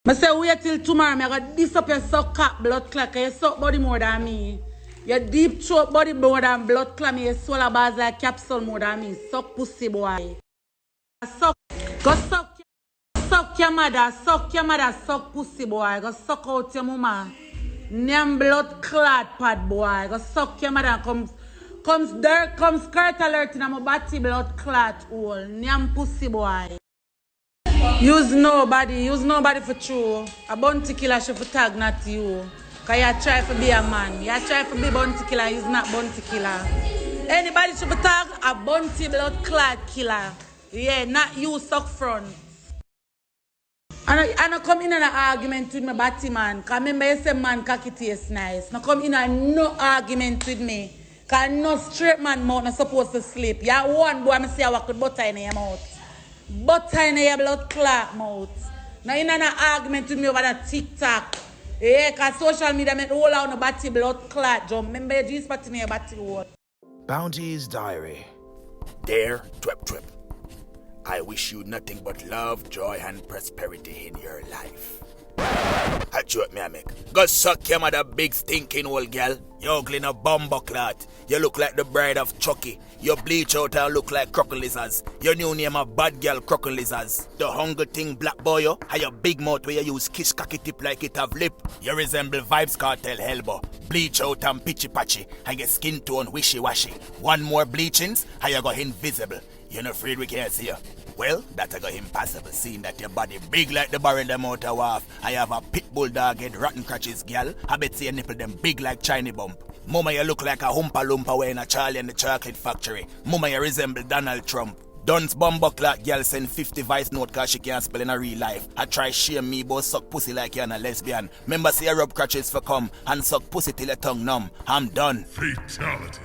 I say wait till tomorrow, I got this up your suck cap blood clot, you suck body more than me. Your deep throat body more than blood clot, me, you swallow bars like capsule more than me. Suck pussy boy. Suck, go suck your mother, suck pussy boy. Go suck out your mama. Name blood clot pad boy. Go suck your mother, comes skirt alert in my body blood clot hole. Name pussy boy. Use nobody for true. A bounty killer should tag not you. Cause you try to be a man. You try to be bounty killer, he's not bounty killer. Anybody should tag a bounty blood clot killer. Yeah, not you suck front. I don't come in an argument with my batty man. Cause remember you say man cocky taste nice. Now come in and no argument with me. Cause no straight man mouth not supposed to sleep. You one boy I say I walk with butter in your mouth. Butter in your blood clot mouth. Now you not an argument with me over that TikTok. Yeah, cause social media make all out no batty blood clot jump. Remember your G-spot in your batty wall. Bounty's diary. Dear Twep. I wish you nothing but love, joy, and prosperity in your life. I joke me I make. Go suck your mother big stinking old girl. You ugly no bumbleclot. You look like the bride of Chucky. You bleach out and look like crocodile lizards. Your new name a bad girl crocodile lizards. The hunger thing black boy you. Have your big mouth where you use kiss cocky tip like it have lip. You resemble Vibes Cartel Hellboy. Bleach out and pitchy patchy. And your skin tone wishy washy. One more bleachings and you go invisible. You're not afraid we can't see you. Well, that's impossible, seeing that your body big like the barrel them out of wharf. I have a pit bull dog head, rotten crutches, gal. I bet see your nipple them big like Chinese bump. Mama, you look like a Oompa Loompa wearing a Charlie and the Chocolate Factory. Mama, you resemble Donald Trump. Duns bumbuckler gal send 50 voice note cause she can't spell in a real life. I try shame me but suck pussy like you're a lesbian. Remember say you rub crutches for come and suck pussy till your tongue numb. I'm done. Fatality.